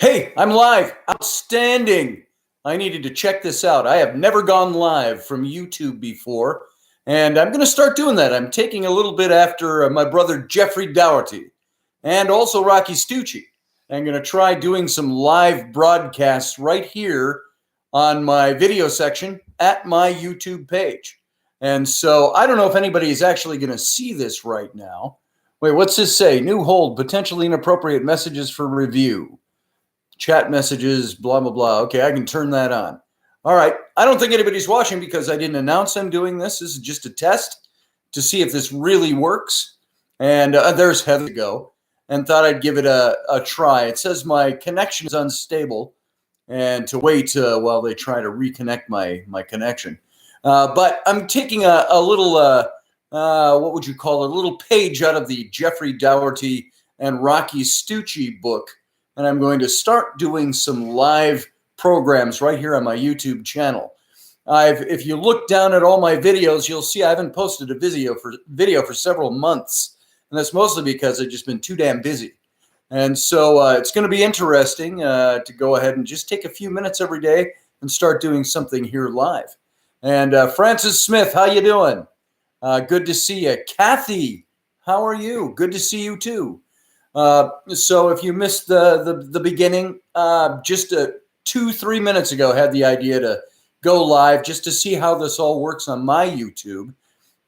Hey, I'm live. Outstanding. I needed to check this out. I have never gone live from YouTube before, and I'm going to start doing that. I'm taking a little bit after my brother Jeffrey Dougherty and also Rocky Stucci. I'm going to try doing some live broadcasts right here on my video section at my YouTube page. And so I don't know if anybody is actually going to see this right now. Wait, what's this say? New hold, potentially inappropriate messages for review. Chat messages, blah, blah, blah. Okay, I can turn that on. All right. I don't think anybody's watching because I didn't announce I'm doing this. This is just a test to see if this really works. And there's Heather to go. And thought I'd give it a try. It says my connection is unstable and to wait while they try to reconnect my connection. But I'm taking a little, what would you call it, a little page out of the Jeffrey Dougherty and Rocky Stucci book. And I'm going to start doing some live programs right here on my YouTube channel. If you look down at all my videos, you'll see I haven't posted a video for several months. And that's mostly because I've just been too damn busy. And so it's going to be interesting to go ahead and just take a few minutes every day and start doing something here live. And Francis Smith, how you doing? Good to see you. Kathy, how are you? Good to see you too. So if you missed the beginning, just 2-3 minutes ago, I had the idea to go live just to see how this all works on my YouTube,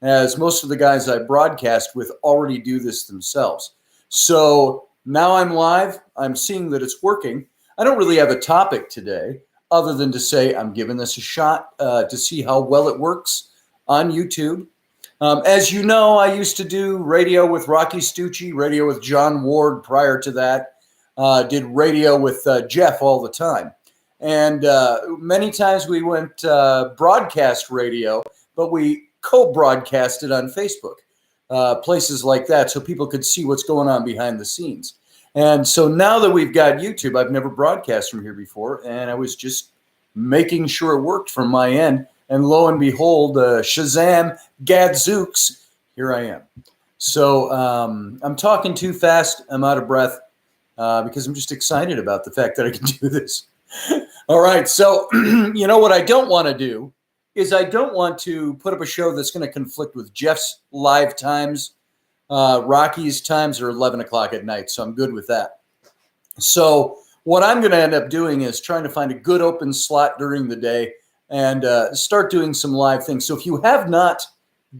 as most of the guys I broadcast with already do this themselves. So now I'm live. I'm seeing that it's working. I don't really have a topic today other than to say I'm giving this a shot to see how well it works on YouTube. As you know, I used to do radio with Rocky Stucci, radio with John Ward prior to that, did radio with Jeff all the time. And many times we went broadcast radio, but we co-broadcasted on Facebook, places like that, so people could see what's going on behind the scenes. And so now that we've got YouTube, I've never broadcast from here before, and I was just making sure it worked from my end. And lo and behold, Shazam, gadzooks, here I am. So I'm talking too fast. I'm out of breath because I'm just excited about the fact that I can do this. All right. So, you know what I don't want to do is I don't want to put up a show that's going to conflict with Jeff's live times. Rocky's times are 11 o'clock at night, so I'm good with that. So what I'm going to end up doing is trying to find a good open slot during the day and start doing some live things. So if you have not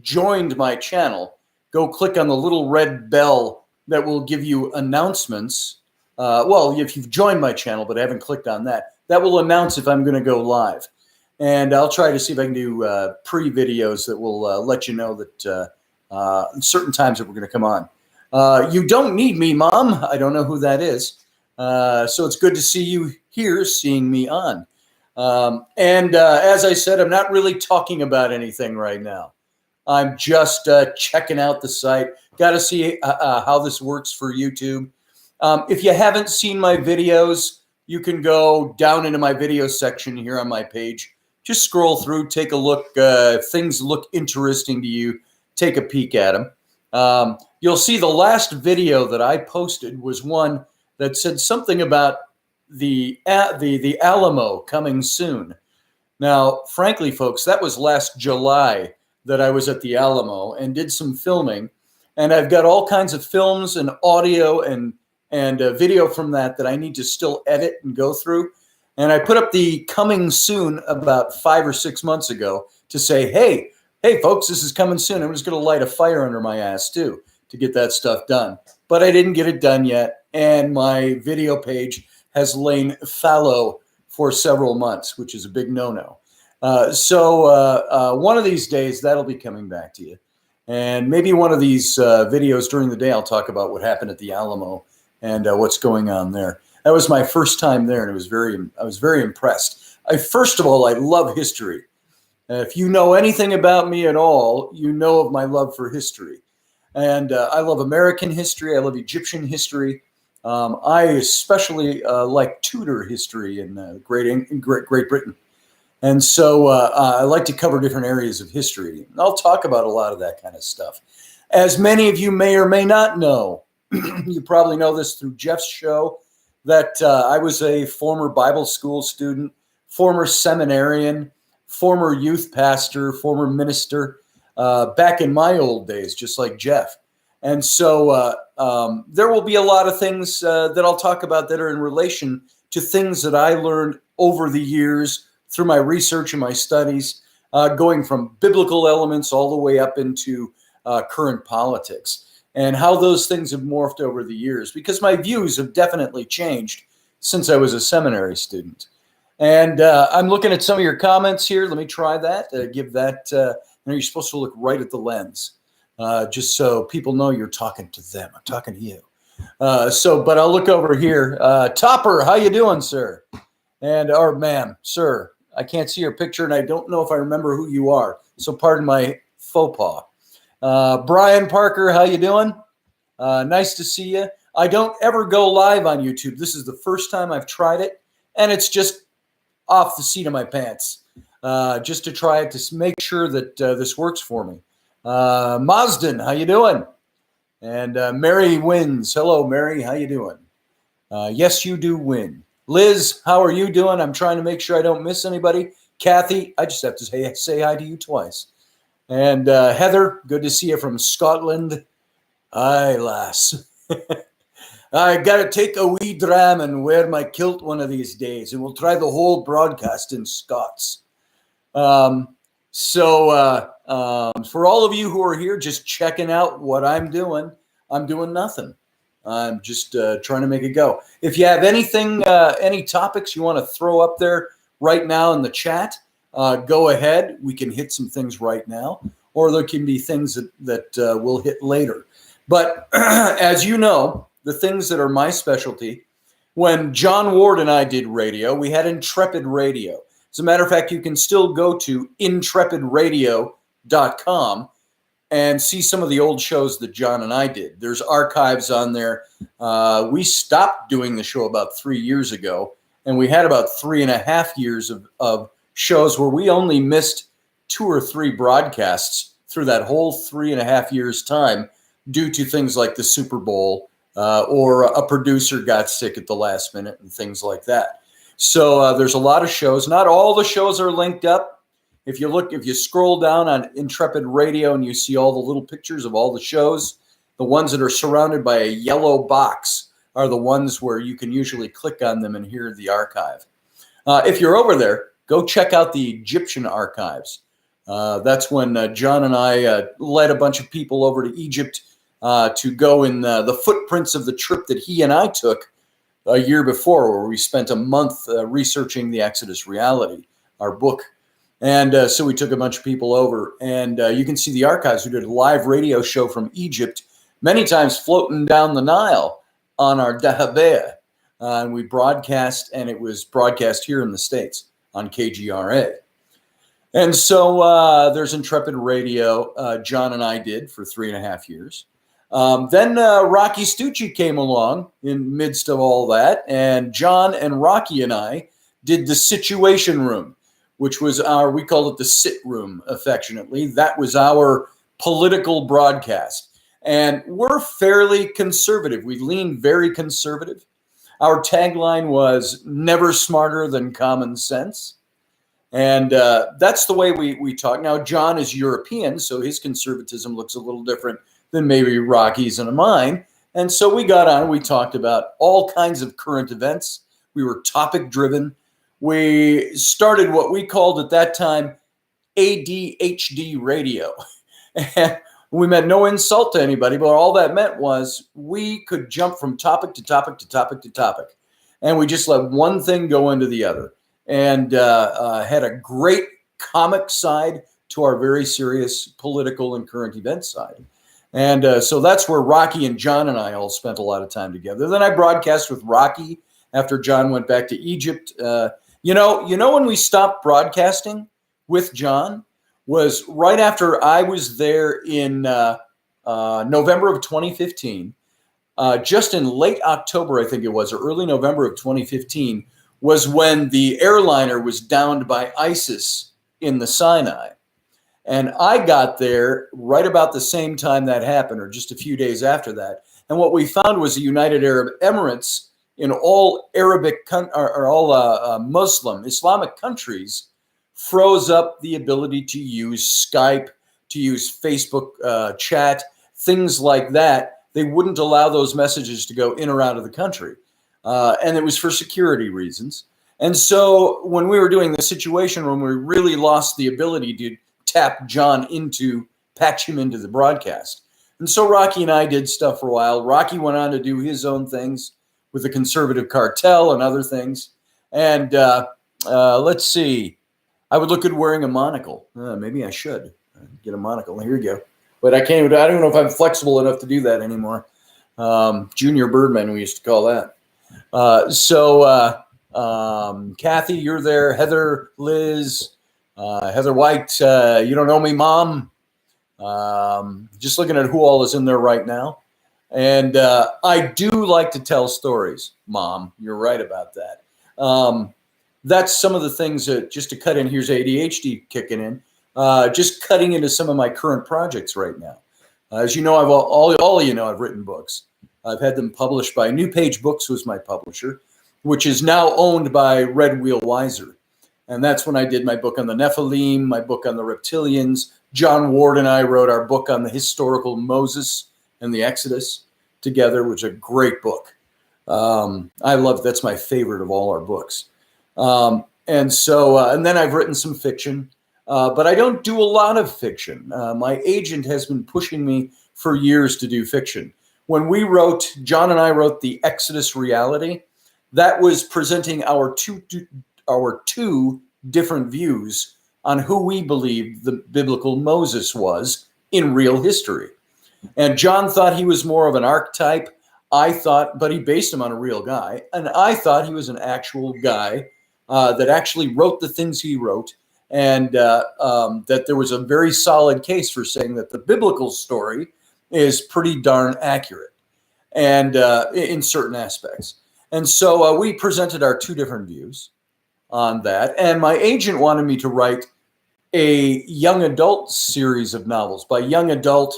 joined my channel, go click on the little red bell that will give you announcements. Well, if you've joined my channel but haven't clicked on that, that will announce if I'm going to go live. And I'll try to see if I can do pre-videos that will let you know that certain times that we're going to come on. You don't need me, Mom. I don't know who that is. So it's good to see you here, seeing me on. And as I said, I'm not really talking about anything right now. I'm just checking out the site. Got to see how this works for YouTube. If you haven't seen my videos, you can go down into my video section here on my page. Just scroll through, take a look. If things look interesting to you, take a peek at them. You'll see the last video that I posted was one that said something about the Alamo coming soon. Now, frankly, folks, that was last July that I was at the Alamo and did some filming, and I've got all kinds of films and audio and video from that I need to still edit and go through. And I put up the coming soon about 5 or 6 months ago to say, hey, folks, this is coming soon. I'm just going to light a fire under my ass too to get that stuff done. But I didn't get it done yet, and my video page has lain fallow for several months, which is a big no-no. So one of these days, that'll be coming back to you. And maybe one of these videos during the day, I'll talk about what happened at the Alamo and what's going on there. That was my first time there, and I was very impressed. First of all, I love history. If you know anything about me at all, you know of my love for history. And I love American history. I love Egyptian history. I especially like Tudor history in Great Britain. And so I like to cover different areas of history. I'll talk about a lot of that kind of stuff. As many of you may or may not know, you probably know this through Jeff's show that I was a former Bible school student, former seminarian, former youth pastor, former minister, back in my old days, just like Jeff. And so there will be a lot of things that I'll talk about that are in relation to things that I learned over the years through my research and my studies, going from biblical elements all the way up into current politics, and how those things have morphed over the years, because my views have definitely changed since I was a seminary student. And I'm looking at some of your comments here. Let me try that. Give that, you're supposed to look right at the lens, just so people know you're talking to them. I'm talking to you. But I'll look over here. Topper, how you doing, sir? And, or ma'am, sir. I can't see your picture, and I don't know if I remember who you are. So pardon my faux pas. Brian Parker, how you doing? Nice to see you. I don't ever go live on YouTube. This is the first time I've tried it, and it's just off the seat of my pants, just to try it to make sure that this works for me. Mazden, how you doing? And Mary wins. Hello, Mary. How you doing? Yes, you do win. Liz, how are you doing? I'm trying to make sure I don't miss anybody. Kathy, I just have to say hi to you twice. And Heather, good to see you from Scotland. Aye, lass. I got to take a wee dram and wear my kilt one of these days, and we'll try the whole broadcast in Scots. For all of you who are here just checking out what I'm doing nothing. I'm just trying to make it go. If you have anything, any topics you want to throw up there right now in the chat, go ahead. We can hit some things right now, or there can be things that we'll hit later. But as you know, the things that are my specialty, when John Ward and I did radio, we had Intrepid Radio. As a matter of fact, you can still go to intrepidradio.com and see some of the old shows that John and I did. There's archives on there. We stopped doing the show about 3 years ago, and we had about 3.5 years of shows where we only missed 2 or 3 broadcasts through that whole 3.5 years time due to things like the Super Bowl, or a producer got sick at the last minute and things like that. So there's a lot of shows. Not all the shows are linked up. If you scroll down on Intrepid Radio and you see all the little pictures of all the shows, the ones that are surrounded by a yellow box are the ones where you can usually click on them and hear the archive. If you're over there, go check out the Egyptian archives. That's when John and I led a bunch of people over to Egypt to go in the footprints of the trip that he and I took a year before, where we spent a month researching the Exodus reality, our book. And so we took a bunch of people over, and you can see the archives. We did a live radio show from Egypt, many times floating down the Nile on our dahabea. And we broadcast, and it was broadcast here in the States on KGRA. And so there's Intrepid Radio. John and I did for 3.5 years. Then Rocky Stucci came along in midst of all that, and John and Rocky and I did the Situation Room, which was we called it the Sit Room affectionately. That was our political broadcast. And we're fairly conservative. We lean very conservative. Our tagline was never smarter than common sense. And that's the way we talk. Now, John is European, so his conservatism looks a little different than maybe Rocky's and mine. And so we got on, we talked about all kinds of current events. We were topic driven. We started what we called at that time ADHD radio. And we meant no insult to anybody, but all that meant was we could jump from topic to topic to topic to topic. And we just let one thing go into the other, and had a great comic side to our very serious political and current event side. And so that's where Rocky and John and I all spent a lot of time together. Then I broadcast with Rocky after John went back to Egypt. You know, when we stopped broadcasting with John was right after I was there in November of 2015. Just in late October, I think it was, or early November of 2015, was when the airliner was downed by ISIS in the Sinai. And I got there right about the same time that happened, or just a few days after that. And what we found was the United Arab Emirates in all or all Muslim, Islamic countries, froze up the ability to use Skype, to use Facebook chat, things like that. They wouldn't allow those messages to go in or out of the country. And it was for security reasons. And so when we were doing the situation when we really lost the ability to tap Jon patch him into the broadcast. And so Rocky and I did stuff for a while. Rocky went on to do his own things with the conservative cartel and other things. And let's see. I would look good wearing a monocle. Maybe I should get a monocle. Here you go. But I don't know if I'm flexible enough to do that anymore. Junior Birdman, we used to call that. Kathy, you're there. Heather, Liz, Heather White, you don't know me, Mom. Just looking at who all is in there right now. And I do like to tell stories, Mom. You're right about that. That's some of the things that, just to cut in, here's ADHD kicking in, just cutting into some of my current projects right now. As you know, all of you know, I've written books. I've had them published by New Page Books, was my publisher, which is now owned by Red Wheel Weiser. And that's when I did my book on the Nephilim, my book on the reptilians. John Ward and I wrote our book on the historical Moses and the Exodus together, which is a great book. I love, that's my favorite of all our books. And then I've written some fiction, but I don't do a lot of fiction. My agent has been pushing me for years to do fiction. When Jon and I wrote the Exodus Reality, that was presenting our two different views on who we believed the biblical Moses was in real history. And Jon thought he was more of an archetype. But he based him on a real guy. And I thought he was an actual guy that actually wrote the things he wrote. And that there was a very solid case for saying that the biblical story is pretty darn accurate and in certain aspects. And so we presented our two different views on that. And my agent wanted me to write a young adult series of novels. By young adult,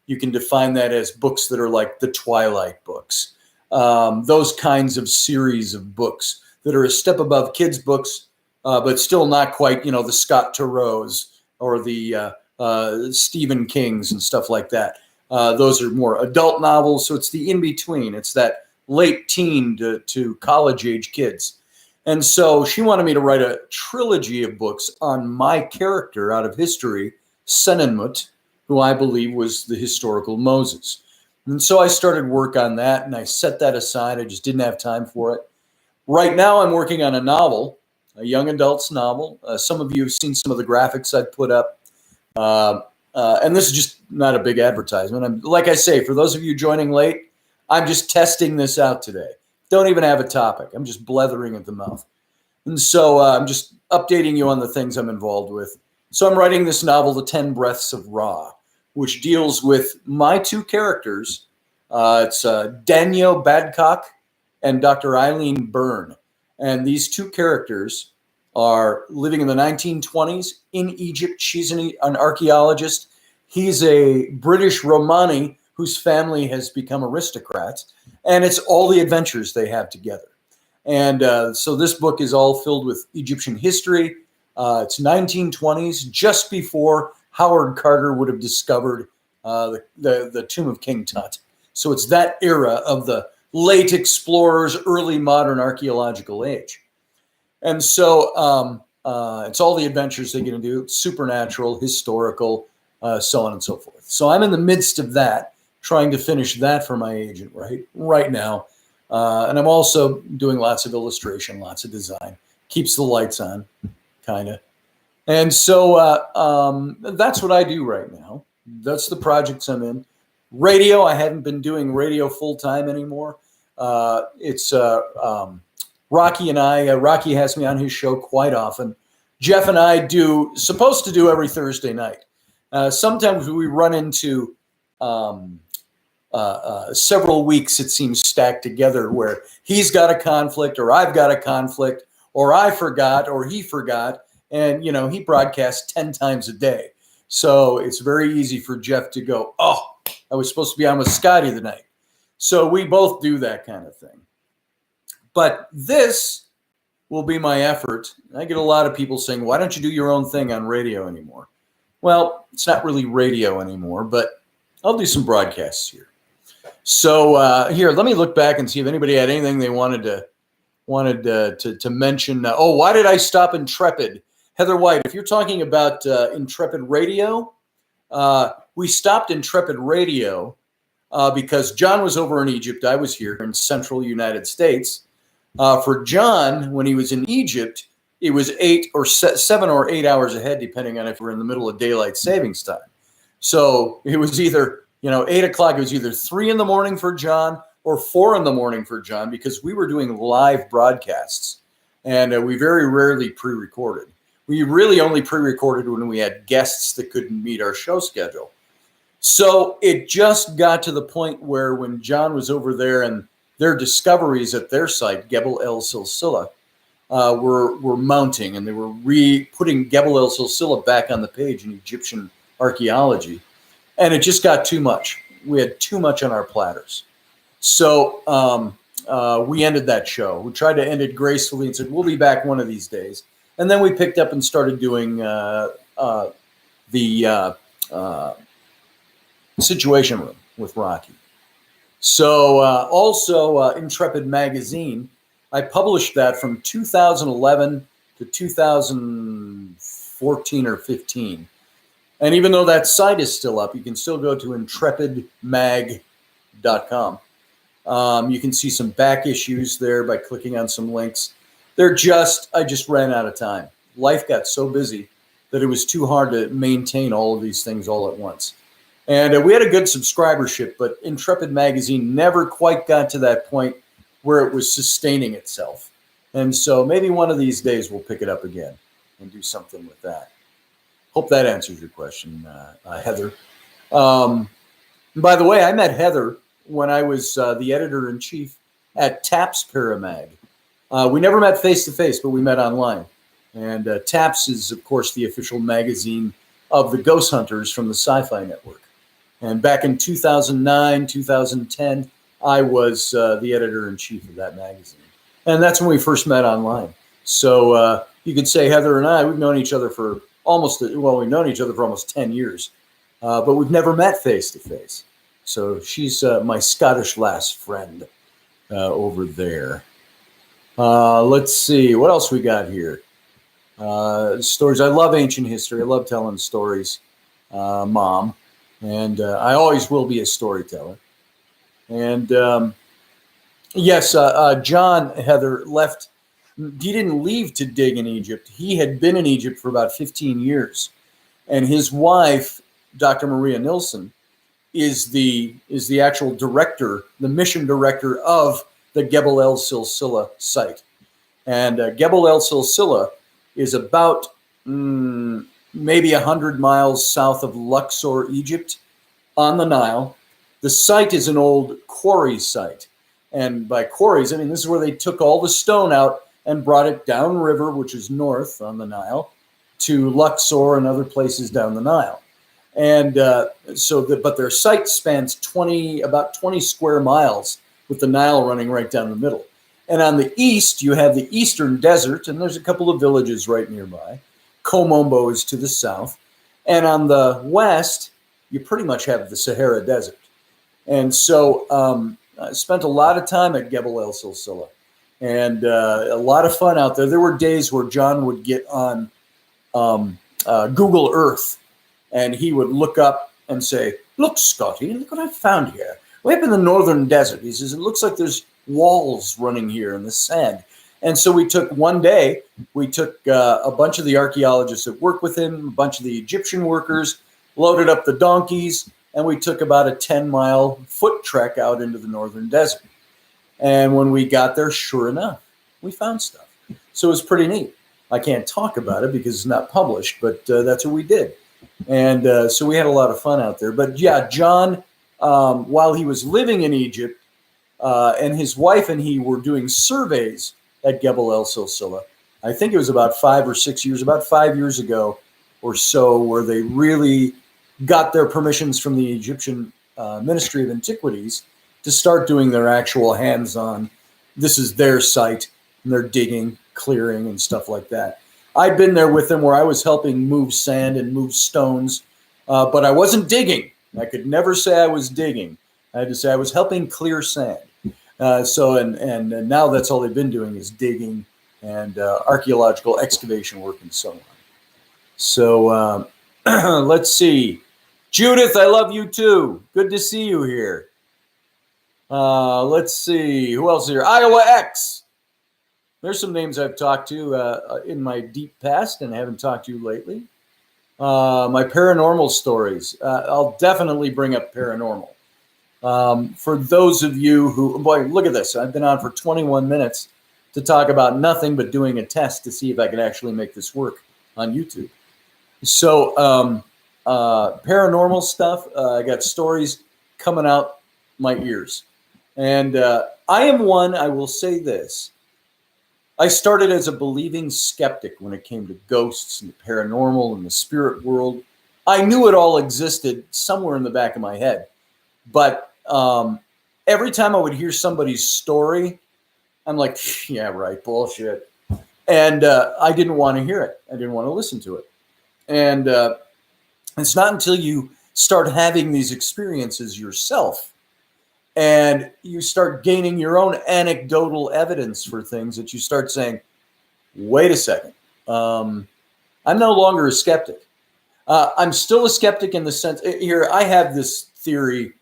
you can define that as books that are like the Twilight books, those kinds of series of books that are a step above kids' books, but still not quite, the Scott Turows or the Stephen Kings and stuff like that. Those are more adult novels, so it's the in-between. It's that late teen to college-age kids. And so she wanted me to write a trilogy of books on my character out of history, Senenmut, who I believe was the historical Moses. And so I started work on that, and I set that aside. I just didn't have time for it. Right now I'm working on a novel, a young adult's novel. Some of you have seen some of the graphics I've put up. And this is just not a big advertisement. Like I say, for those of you joining late, I'm just testing this out today. Don't even have a topic. I'm just blethering at the mouth. And so I'm just updating you on the things I'm involved with. So I'm writing this novel, The 10 Breaths of Ra, which deals with my two characters. It's Danielle Badcock and Dr. Eileen Byrne. And these two characters are living in the 1920s in Egypt. She's an archaeologist. He's a British Romani whose family has become aristocrats. And it's all the adventures they have together. And so this book is all filled with Egyptian history. It's 1920s, just before Howard Carter would have discovered the tomb of King Tut. So it's that era of the late explorers, early modern archaeological age. And so it's all the adventures they get to do, supernatural, historical, so on and so forth. So I'm in the midst of that, trying to finish that for my agent right now. And I'm also doing lots of illustration, lots of design. Keeps the lights on, kind of. And so that's what I do right now. That's the projects I'm in. Radio, I haven't been doing radio full-time anymore. It's Rocky and I. Rocky has me on his show quite often. Jeff and I supposed to do every Thursday night. Sometimes we run into several weeks, it seems, stacked together where he's got a conflict or I've got a conflict or I forgot or he forgot. And, he broadcasts 10 times a day. So it's very easy for Jeff to go, oh, I was supposed to be on with Scotty tonight. So we both do that kind of thing. But this will be my effort. I get a lot of people saying, why don't you do your own thing on radio anymore? Well, it's not really radio anymore, but I'll do some broadcasts here. So here, let me look back and see if anybody had anything they wanted to mention. Why did I stop Intrepid? Heather White, if you're talking about Intrepid Radio, we stopped Intrepid Radio because Jon was over in Egypt. I was here in central United States. For Jon, when he was in Egypt, it was 7 or 8 hours ahead, depending on if we're in the middle of daylight savings time. So it was either 8 o'clock. It was either 3 in the morning for Jon or 4 in the morning for Jon, because we were doing live broadcasts, and we very rarely pre-recorded. We really only pre-recorded when we had guests that couldn't meet our show schedule. So it just got to the point where when Jon was over there and their discoveries at their site, Gebel El Silsila, were mounting, and they were putting Gebel El Silsila back on the page in Egyptian archaeology. And it just got too much. We had too much on our platters. So we ended that show. We tried to end it gracefully and said, we'll be back one of these days. And then we picked up and started doing the Situation Room with Rocky. So also Intrepid Magazine, I published that from 2011 to 2014 or 15. And even though that site is still up, you can still go to intrepidmag.com. You can see some back issues there by clicking on some links. I just ran out of time. Life got so busy that it was too hard to maintain all of these things all at once. And we had a good subscribership, but Intrepid Magazine never quite got to that point where it was sustaining itself. And so maybe one of these days we'll pick it up again and do something with that. Hope that answers your question, Heather. By the way, I met Heather when I was the editor-in-chief at TAPS Paramag. We never met face-to-face, but we met online. And TAPS is, of course, the official magazine of the Ghost Hunters from the Sci-Fi Network. And back in 2009, 2010, I was the editor-in-chief of that magazine. And that's when we first met online. So you could say Heather and I, we've known each other for almost 10 years. But we've never met face-to-face. So she's my Scottish lass friend over there. Let's see. What else we got here? Stories. I love ancient history. I love telling stories, Mom. And I always will be a storyteller. And yes, Jon, Heather, left. He didn't leave to dig in Egypt. He had been in Egypt for about 15 years. And his wife, Dr. Maria Nilsson, is the actual director, the mission director of the Gebel El Silsila site. And Gebel El Silsila is about maybe 100 miles south of Luxor, Egypt, on the Nile. The site is an old quarry site. And by quarries, I mean, this is where they took all the stone out and brought it downriver, which is north on the Nile, to Luxor and other places down the Nile. And but their site spans about 20 square miles with the Nile running right down the middle. And on the east, you have the Eastern Desert, and there's a couple of villages right nearby. Komombo is to the south. And on the west, you pretty much have the Sahara Desert. And so I spent a lot of time at Gebel El Silsila, and a lot of fun out there. There were days where Jon would get on Google Earth, and he would look up and say, "Look, Scotty, look what I found here. Way up in the northern desert." He says, "It looks like there's walls running here in the sand." And so we took a bunch of the archaeologists that work with him, a bunch of the Egyptian workers, loaded up the donkeys, and we took about a 10-mile foot trek out into the northern desert. And when we got there, sure enough, we found stuff. So it was pretty neat. I can't talk about it because it's not published, but that's what we did. And so we had a lot of fun out there. But yeah, Jon, while he was living in Egypt, and his wife and he were doing surveys at Gebel El Silsila. I think it was about 5 years ago or so, where they really got their permissions from the Egyptian Ministry of Antiquities to start doing their actual hands-on this is their site and they're digging, clearing, and stuff like that. I'd been there with them where I was helping move sand and move stones, but I wasn't digging. I could never say I was digging. I had to say I was helping clear sand. And now that's all they've been doing is digging and archaeological excavation work and so on. So let's see. Judith, I love you too. Good to see you here. Let's see. Who else is here? Iowa X. There's some names I've talked to in my deep past and haven't talked to lately. My paranormal stories. I'll definitely bring up paranormal. For those of you who, boy, look at this. I've been on for 21 minutes to talk about nothing but doing a test to see if I can actually make this work on YouTube. So paranormal stuff, I got stories coming out my ears. And I am one, I will say this. I started as a believing skeptic when it came to ghosts and the paranormal and the spirit world. I knew it all existed somewhere in the back of my head. But every time I would hear somebody's story, I'm like, yeah, right, bullshit. And I didn't want to hear it. I didn't want to listen to it. And it's not until you start having these experiences yourself and you start gaining your own anecdotal evidence for things that you start saying, wait a second, I'm no longer a skeptic. I'm still a skeptic in the sense, here, I have this theory,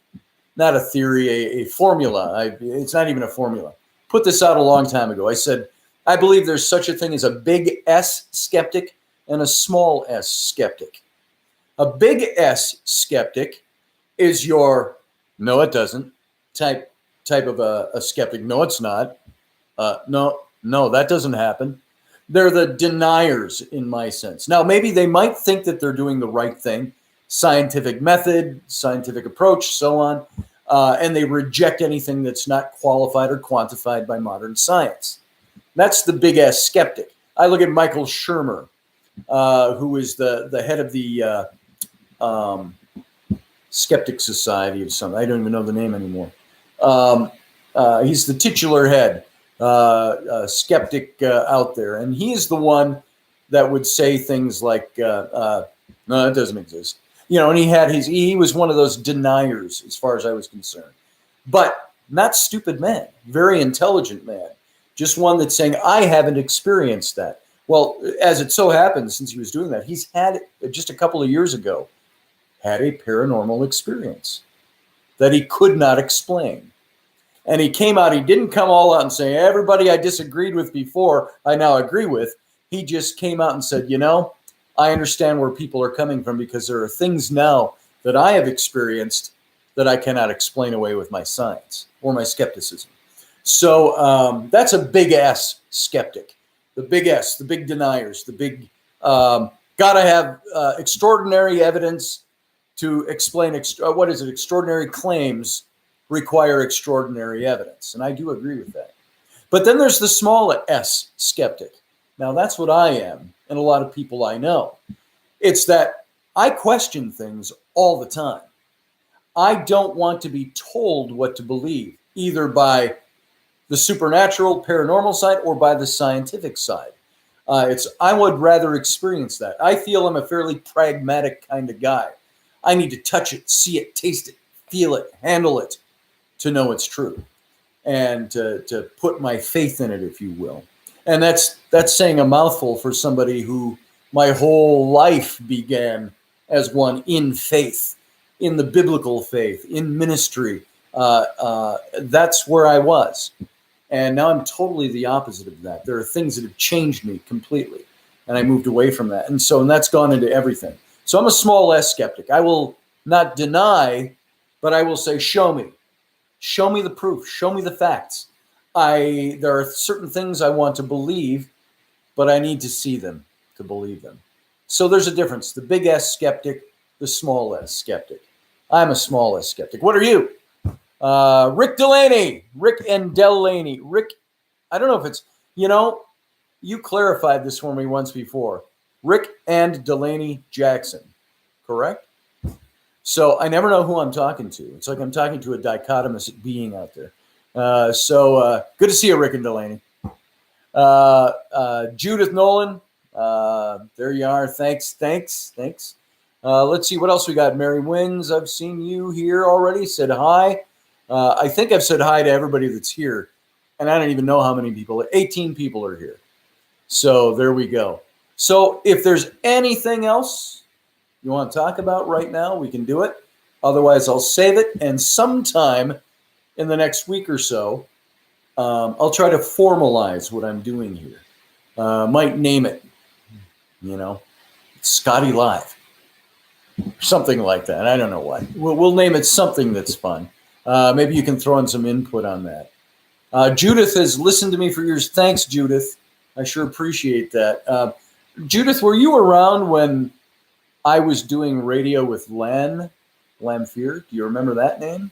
not a theory, a formula. It's not even a formula. Put this out a long time ago. I said, I believe there's such a thing as a big S skeptic and a small s skeptic. A big S skeptic is your, no, it doesn't, type of a skeptic. No, it's not. No, that doesn't happen. They're the deniers in my sense. Now, maybe they might think that they're doing the right thing, scientific method, scientific approach, so on, and they reject anything that's not qualified or quantified by modern science. That's the big S skeptic. I look at Michael Shermer, who is the head of the Skeptic Society or something. I don't even know the name anymore. He's the titular head skeptic out there. And he's the one that would say things like, no, it doesn't exist. You know, and he was one of those deniers as far as I was concerned. But not stupid man, very intelligent man. Just one that's saying, I haven't experienced that. Well, as it so happens, since he was doing that, he's had, just a couple of years ago, had a paranormal experience that he could not explain. And he came out, he didn't come all out and say, everybody I disagreed with before, I now agree with. He just came out and said, you know, I understand where people are coming from because there are things now that I have experienced that I cannot explain away with my science or my skepticism. So that's a big S skeptic. The big S, the big deniers, the big, got to have extraordinary evidence to explain, extraordinary claims require extraordinary evidence. And I do agree with that. But then there's the small S skeptic. Now that's what I am, and a lot of people I know. It's that I question things all the time. I don't want to be told what to believe, either by the supernatural, paranormal side, or by the scientific side. I would rather experience that. I feel I'm a fairly pragmatic kind of guy. I need to touch it, see it, taste it, feel it, handle it to know it's true, and to put my faith in it, if you will. And that's saying a mouthful for somebody who my whole life began as one in faith, in the biblical faith, in ministry. That's where I was. And now I'm totally the opposite of that. There are things that have changed me completely, and I moved away from that. And that's gone into everything. So I'm a small S skeptic. I will not deny, but I will say, show me. Show me the proof. Show me the facts. There are certain things I want to believe, but I need to see them to believe them. So there's a difference. The big S skeptic, the small S skeptic. I'm a small S skeptic. What are you? Rick Delaney. Rick and Delaney. Rick, I don't know if it's, you clarified this for me once before. Rick and Delaney Jackson, correct? So I never know who I'm talking to. It's like I'm talking to a dichotomous being out there. So good to see you, Rick and Delaney. Judith Nolan, there you are. Thanks. Let's see what else we got. Mary Wins, I've seen you here already. Said hi. I think I've said hi to everybody that's here, and I don't even know how many people. 18 people are here. So there we go. So if there's anything else you want to talk about right now, we can do it. Otherwise, I'll save it, and sometime in the next week or so, I'll try to formalize what I'm doing here. Might name it, Scotty Live. Something like that. I don't know why. We'll name it something that's fun. Maybe you can throw in some input on that. Judith has listened to me for years. Thanks, Judith. I sure appreciate that. Judith, were you around when I was doing radio with Len Lamphir? Do you remember that name?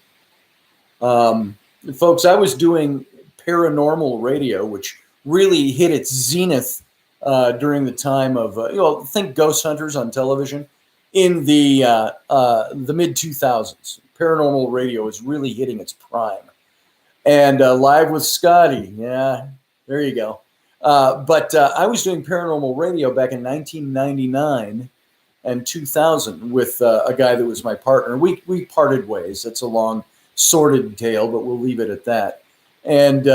Folks, I was doing paranormal radio, which really hit its zenith during the time of, think Ghost Hunters on television in the mid 2000s. Paranormal radio was really hitting its prime. And Live with Scotty, yeah, there you go. But I was doing paranormal radio back in 1999 and 2000 with a guy that was my partner. We parted ways. That's a long, sordid tale, but we'll leave it at that. And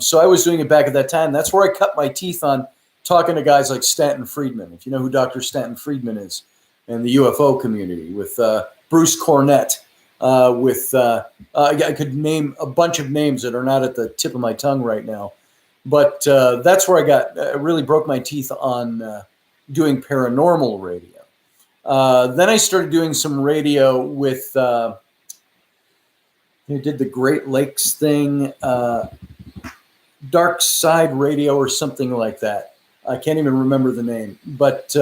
so I was doing it back at that time. That's where I cut my teeth on talking to guys like Stanton Friedman, if you know who Dr. Stanton Friedman is, in the UFO community, with Bruce Cornett, I could name a bunch of names that are not at the tip of my tongue right now. But that's where I really broke my teeth on doing paranormal radio. Then I started doing some radio with, did the Great Lakes thing, Darkside Radio or something like that. I can't even remember the name. But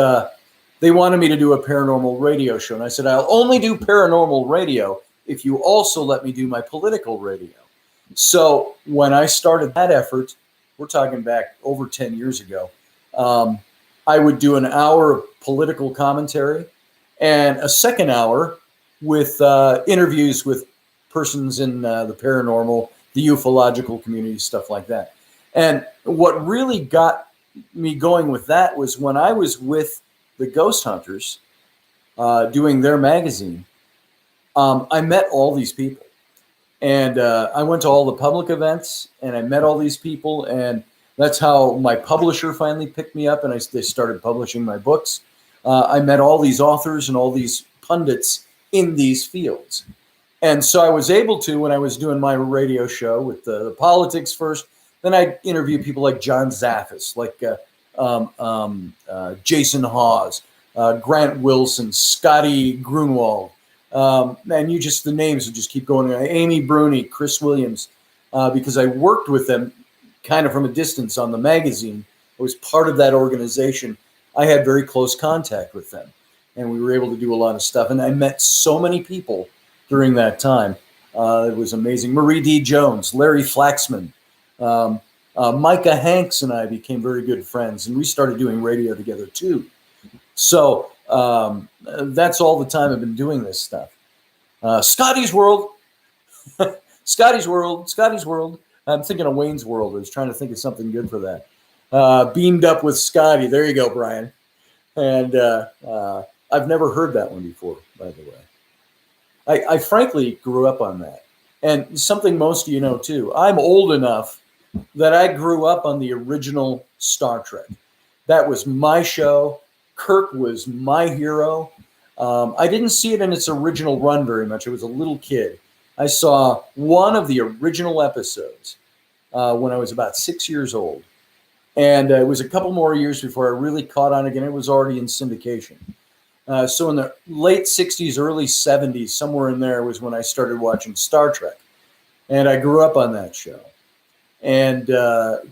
they wanted me to do a paranormal radio show. And I said, I'll only do paranormal radio if you also let me do my political radio. So when I started that effort, we're talking back over 10 years ago, I would do an hour of political commentary and a second hour with interviews with persons in the paranormal, the ufological community, stuff like that. And what really got me going with that was when I was with the Ghost Hunters doing their magazine, I met all these people. And I went to all the public events, and I met all these people, and that's how my publisher finally picked me up, and they started publishing my books. I met all these authors and all these pundits in these fields. And so I was able to, when I was doing my radio show with the politics first, then I'd interview people like John Zaffis, like Jason Hawes, Grant Wilson, Scotty Grunwald. And the names would just keep going. Amy Bruni, Chris Williams, because I worked with them kind of from a distance on the magazine. I was part of that organization. I had very close contact with them, and we were able to do a lot of stuff. And I met so many people during that time. It was amazing. Marie D. Jones, Larry Flaxman, Micah Hanks and I became very good friends, and we started doing radio together too. So that's all the time I've been doing this stuff. Scotty's World. Scotty's World. I'm thinking of Wayne's World. I was trying to think of something good for that. Beamed Up with Scotty. There you go, Brian. And I've never heard that one before, by the way. I frankly grew up on that. And something most of you know, too. I'm old enough that I grew up on the original Star Trek. That was my show. Kirk was my hero. I didn't see it in its original run very much. I was a little kid. I saw one of the original episodes when I was about 6 years old. And it was a couple more years before I really caught on again. It was already in syndication. So in the late 60s, early 70s, somewhere in there was when I started watching Star Trek. And I grew up on that show. And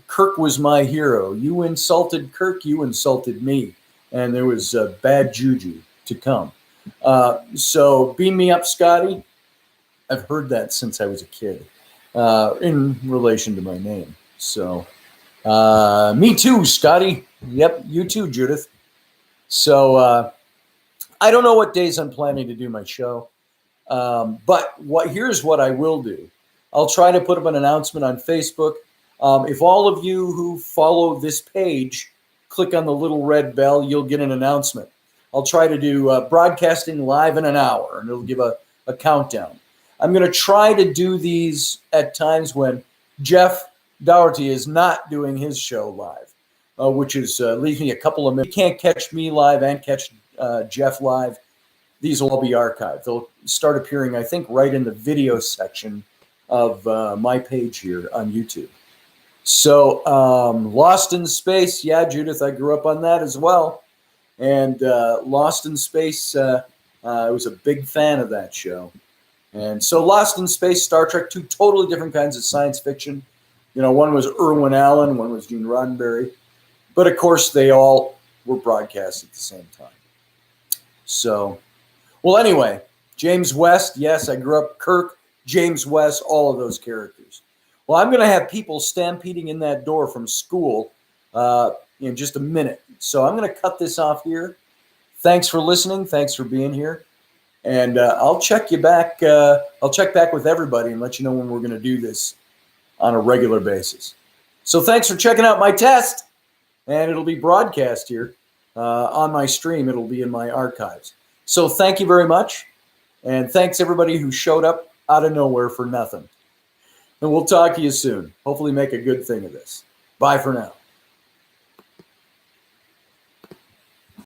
Kirk was my hero. You insulted Kirk, you insulted me. And there was bad juju to come. So beam me up, Scotty. I've heard that since I was a kid in relation to my name. So me too, Scotty. Yep, you too, Judith. So I don't know what days I'm planning to do my show. But here's what I will do. I'll try to put up an announcement on Facebook. If all of you who follow this page click on the little red bell, you'll get an announcement. I'll try to do broadcasting live in an hour, and it'll give a countdown. I'm going to try to do these at times when Jeff Dougherty is not doing his show live, which is leaves me a couple of minutes. You can't catch me live and catch Jeff live. These will all be archived. They'll start appearing, I think, right in the video section of my page here on YouTube. So Lost in Space, yeah, Judith, I grew up on that as well. And Lost in Space, I was a big fan of that show. And so Lost in Space, Star Trek, two totally different kinds of science fiction. You know, one was Irwin Allen, one was Gene Roddenberry. But of course, they all were broadcast at the same time. So, well, anyway, James West, yes, I grew up Kirk, James West, all of those characters. Well, I'm going to have people stampeding in that door from school in just a minute. So I'm going to cut this off here. Thanks for listening. Thanks for being here. And I'll check you back. I'll check back with everybody and let you know when we're going to do this on a regular basis. So thanks for checking out my test. And it'll be broadcast here on my stream. It'll be in my archives. So thank you very much. And thanks everybody who showed up out of nowhere for nothing. And we'll talk to you soon. Hopefully make a good thing of this. Bye for now.